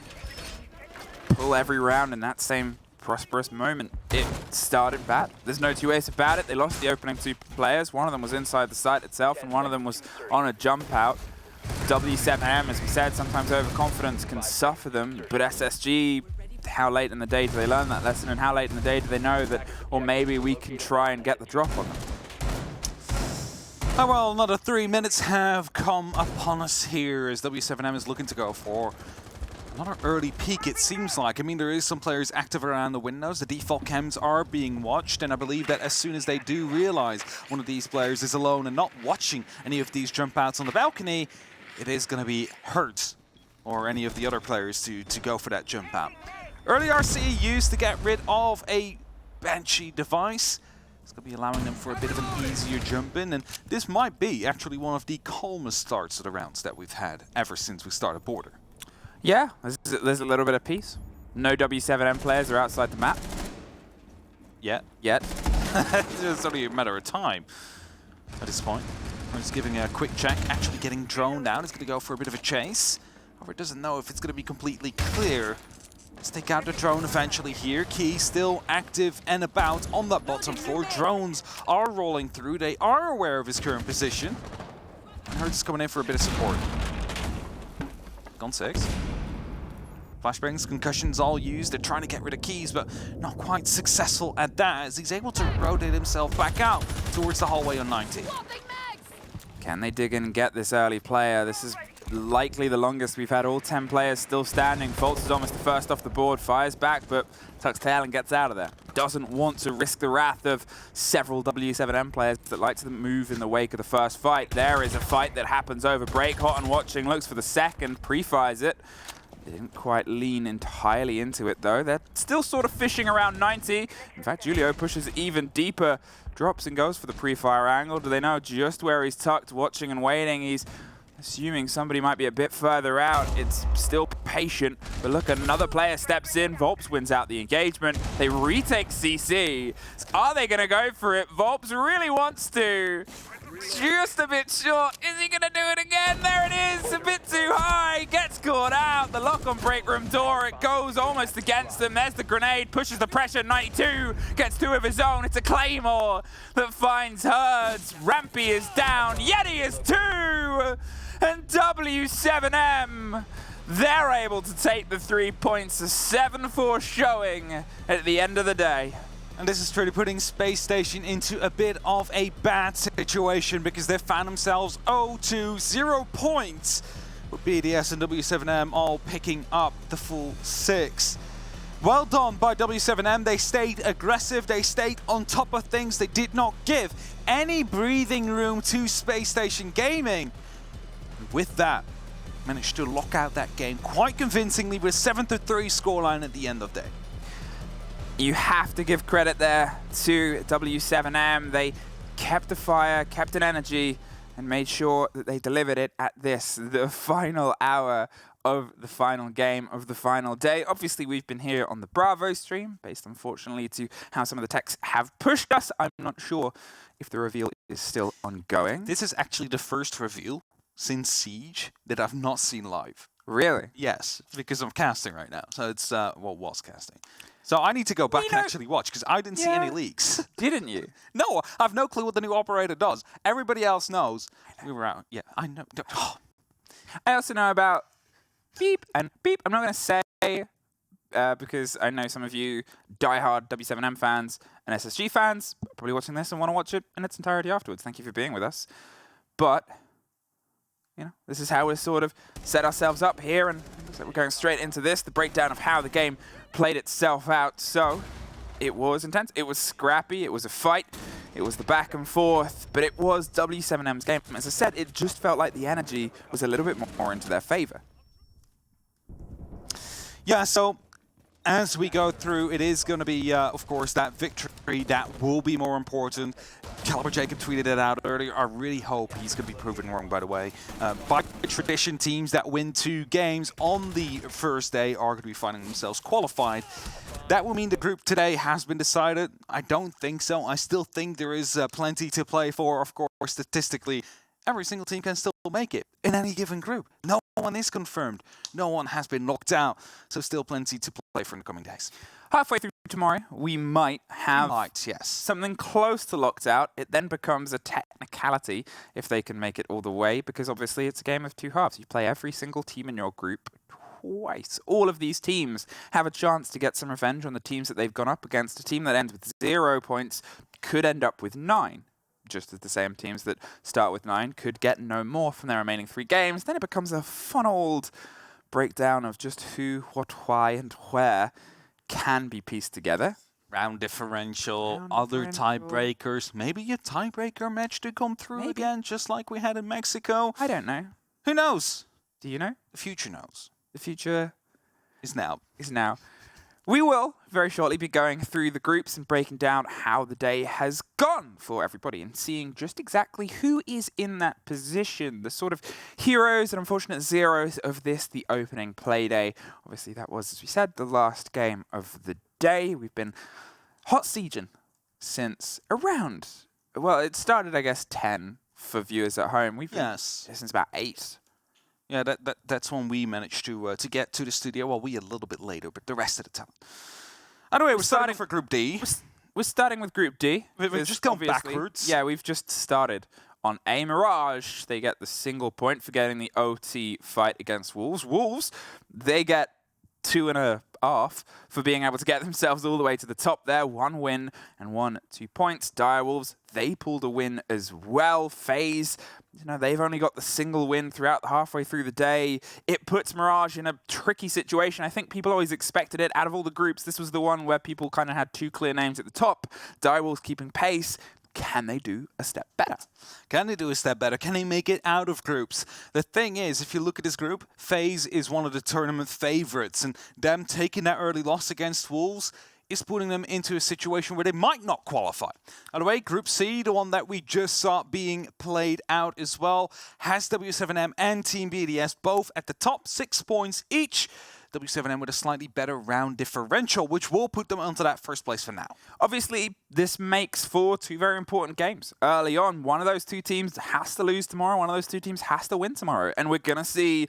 pull every round in that same prosperous moment. It started bad. There's no two ways about it. They lost the opening 2 players. One of them was inside the site itself, and one of them was on a jump out. W7M, as we said, sometimes overconfidence can suffer them, but SSG, how late in the day do they learn that lesson, and how late in the day do they know that, or maybe we can try and get the drop on them?
Oh, well, another 3 minutes have come upon us here as W7M is looking to go for another early peek, it seems like. I mean, there is some players active around the windows. The default chems are being watched, and I believe that as soon as they do realize one of these players is alone and not watching any of these jump outs on the balcony, it is going to be Hertz or any of the other players to go for that jump out. Early RC used to get rid of a Banshee device. It's going to be allowing them for a bit of an easier jump in, and this might be actually one of the calmest starts to the rounds that we've had ever since we started Border.
Yeah, there's a little bit of peace. No W7M players are outside the map. Yet.
It's only a matter of time at this point. We're just giving a quick check, actually getting droned out. It's going to go for a bit of a chase. However, it doesn't know if it's going to be completely clear. Let's take out the drone eventually here. Key still active and about on that bottom floor. Drones are rolling through. They are aware of his current position. And Hertz is coming in for a bit of support. Gone 6. Flashbangs, concussions all used. They're trying to get rid of Keys, but not quite successful at that as he's able to rotate himself back out towards the hallway on 90.
Can they dig in and get this early player? This is likely the longest we've had all 10 players still standing. Fultz is almost the first off the board, fires back, but tucks tail and gets out of there. Doesn't want to risk the wrath of several W7M players that like to move in the wake of the first fight. There is a fight that happens over break. Hot and watching, looks for the second, pre-fires it. They didn't quite lean entirely into it, though. They're still sort of fishing around 90. In fact, Julio pushes even deeper, drops and goes for the pre-fire angle. Do they know just where he's tucked, watching and waiting? He's assuming somebody might be a bit further out. It's still patient, but look, another player steps in. Volps wins out the engagement. They retake CC. Are they going to go for it? Volps really wants to. Just a bit short. Is he going to do it again? There it is. A bit too high. Gets caught out. The lock on break room door. It goes almost against them. There's the grenade. Pushes the pressure. 92 gets 2 of his own. It's a Claymore that finds Hertz. Rampy is down. Yeti is 2. And W7M, they're able to take the 3 points. A 7-4 showing at the end of the day.
And this is truly putting Space Station into a bit of a bad situation because they found themselves 0-2, 0 points, with BDS and W7M all picking up the full 6. Well done by W7M. They stayed aggressive. They stayed on top of things. They did not give any breathing room to Space Station Gaming. And with that, managed to lock out that game quite convincingly with a 7-3 scoreline at the end of the day.
You have to give credit there to W7M. They kept the fire, kept an energy, and made sure that they delivered it at the final hour of the final game of the final day. Obviously, we've been here on the Bravo stream, based unfortunately to how some of the techs have pushed us. I'm not sure if the reveal is still ongoing.
This is actually the first reveal since Siege that I've not seen live.
Really?
Yes, because I'm casting right now. So it's, well, was casting. So I need to go back and actually watch, because I didn't see any leaks.
Didn't you?
No, I have no clue what the new operator does. Everybody else knows. We were out. Yeah, I know. Oh.
I also know about beep and beep. I'm not going to say, because I know some of you diehard W7M fans and SSG fans are probably watching this and want to watch it in its entirety afterwards. Thank you for being with us. But, you know, this is how we sort of set ourselves up here, and it looks like we're going straight into this, the breakdown of how the game played itself out. So it was intense, it was scrappy, it was a fight, it was the back and forth, but it was W7M's game. As I said, it just felt like the energy was a little bit more into their favor.
Yeah, so as we go through, it is going to be, of course, that victory that will be more important. Caliber Jacob tweeted it out earlier. I really hope he's going to be proven wrong, by the way. By tradition, teams that win 2 games on the first day are going to be finding themselves qualified. That will mean the group today has been decided. I don't think so. I still think there is plenty to play for. Of course, statistically, every single team can still make it in any given group. No one is confirmed. No one has been knocked out. So still plenty to play for in the coming days.
Halfway through tomorrow, we might have
Yes.
something close to locked out. It then becomes a technicality if they can make it all the way, because obviously it's a game of 2 halves. You play every single team in your group twice. All of these teams have a chance to get some revenge on the teams that they've gone up against. A team that ends with 0 points could end up with 9. Just as the same teams that start with 9 could get no more from their remaining 3 games. Then it becomes a fun old breakdown of just who, what, why, and where can be pieced together.
Round differential, other tiebreakers, maybe a tiebreaker match to come through again, just like we had in Mexico.
I don't know.
Who knows?
Do you know?
The future knows.
The future
Is now.
is now. We will very shortly be going through the groups and breaking down how the day has gone for everybody and seeing just exactly who is in that position, the sort of heroes and unfortunate zeros of this, the opening play day. Obviously, that was, as we said, the last game of the day. We've been hot sieging since around, well, it started, I guess, 10 for viewers at home. We've been since about 8.
Yeah, that's when we managed to get to the studio. Well, we a little bit later, but the rest of the time. Anyway, we're starting for Group D.
We're starting with Group D.
We've just gone backwards.
Yeah, we've just started on a Mirage. They get the single point for getting the OT fight against Wolves. Wolves, they get 2.5 for being able to get themselves all the way to the top there. 1 win and 1 2 points. Direwolves, they pulled a win as well. FaZe, they've only got the single win throughout the halfway through the day. It puts Mirage in a tricky situation. I think people always expected it. Out of all the groups, this was the one where people kind of had 2 clear names at the top. Direwolves keeping pace. Can they do a step better?
Can they do a step better? Can they make it out of groups? The thing is, if you look at this group, FaZe is one of the tournament favorites, and them taking that early loss against Wolves is putting them into a situation where they might not qualify. By the way, Group C, the one that we just saw being played out as well, has W7M and Team BDS both at the top, 6 points each. W7M with a slightly better round differential, which will put them onto that first place for now.
Obviously, this makes for 2 very important games. Early on, one of those 2 teams has to lose tomorrow, one of those 2 teams has to win tomorrow, and we're going to see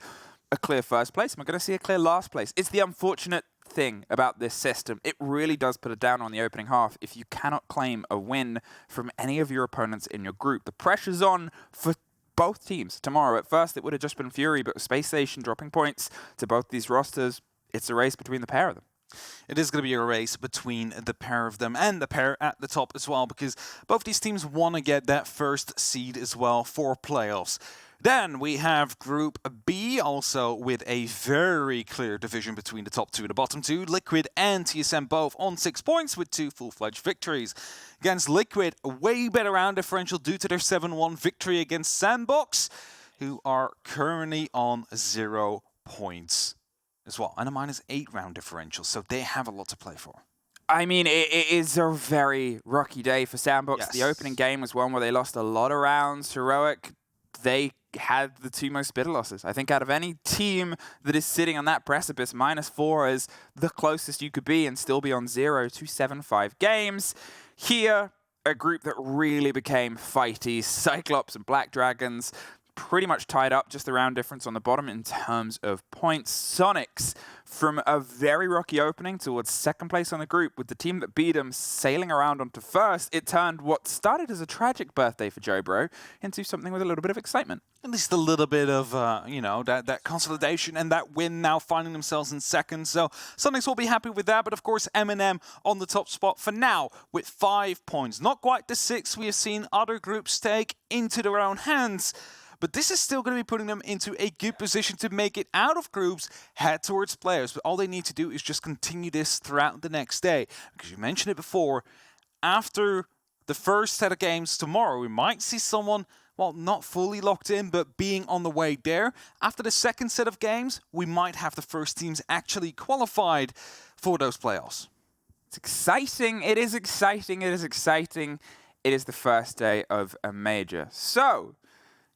a clear first place, and we're going to see a clear last place. It's the unfortunate thing about this system. It really does put it down on the opening half if you cannot claim a win from any of your opponents in your group. The pressure's on for both teams tomorrow. At first, it would have just been Fury, but with Space Station dropping points to both these rosters, it's a race between the pair of them.
It is going to be a race between the pair of them and the pair at the top as well, because both these teams want to get that first seed as well for playoffs. Then we have Group B, also with a very clear division between the top 2 and the bottom 2. Liquid and TSM both on 6 points with 2 full-fledged victories. Against Liquid, a way better round differential due to their 7-1 victory against Sandbox, who are currently on 0 points as well, and a -8 round differential, so they have a lot to play for.
I mean, it is a very rocky day for Sandbox.
Yes.
The opening game was one where they lost a lot of rounds. Heroic, they had the 2 most bitter losses. I think out of any team that is sitting on that precipice, -4 is the closest you could be and still be on 0 to 7-5 games. Here, a group that really became fighty. Cyclops and Black Dragons pretty much tied up, just the round difference on the bottom in terms of points. Sonics, from a very rocky opening towards 2nd place on the group, with the team that beat them sailing around onto 1st, it turned what started as a tragic birthday for Joe Bro into something with a little bit of excitement.
At least a little bit of, that consolidation and that win now finding themselves in 2nd. So Sonics will be happy with that. But of course, M&M on the top spot for now with 5 points. Not quite the 6 we have seen other groups take into their own hands. But this is still going to be putting them into a good position to make it out of groups, head towards players. But all they need to do is just continue this throughout the next day. Because you mentioned it before, after the first set of games tomorrow, we might see someone well, not fully locked in, but being on the way there. After the second set of games, we might have the first teams actually qualified for those playoffs.
It's exciting. It is exciting. It is exciting. It is the first day of a major. So,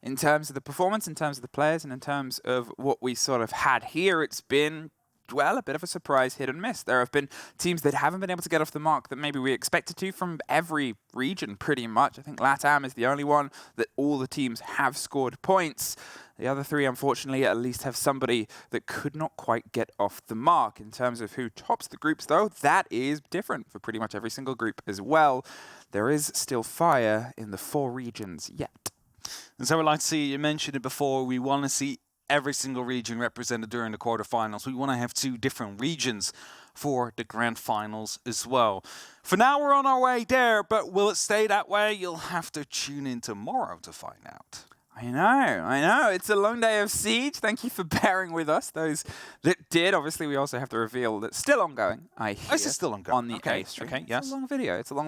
in terms of the performance, in terms of the players, and in terms of what we sort of had here, it's been, well, a bit of a surprise hit and miss. There have been teams that haven't been able to get off the mark that maybe we expected to from every region, pretty much. I think LATAM is the only one that all the teams have scored points. The other three, unfortunately, at least have somebody that could not quite get off the mark. In terms of who tops the groups, though, that is different for pretty much every single group as well. There is still fire in the 4 regions yet.
And so I'd like to see, you mentioned it before, we want to see every single region represented during the quarterfinals. We want to have 2 different regions for the grand finals as well. For now, we're on our way there, but will it stay that way? You'll have to tune in tomorrow to find out.
I know. It's a long day of Siege. Thank you for bearing with us. Those that did, obviously, we also have to reveal that's still ongoing, I hear.
This is still ongoing.
On the A stream.
Okay, yes.
It's a long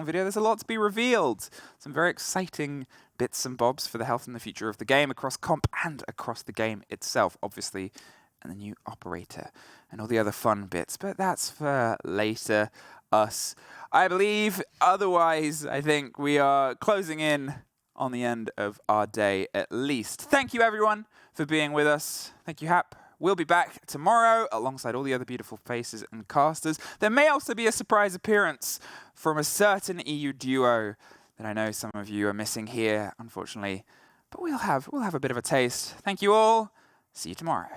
video. There's a lot to be revealed. Some very exciting bits and bobs for the health and the future of the game across comp and across the game itself, obviously, and the new operator and all the other fun bits. But that's for later. Us, I believe. Otherwise, I think we are closing in on the end of our day at least. Thank you, everyone, for being with us. Thank you, Hap. We'll be back tomorrow alongside all the other beautiful faces and casters. There may also be a surprise appearance from a certain EU duo that I know some of you are missing here, unfortunately. But we'll have a bit of a taste. Thank you all. See you tomorrow.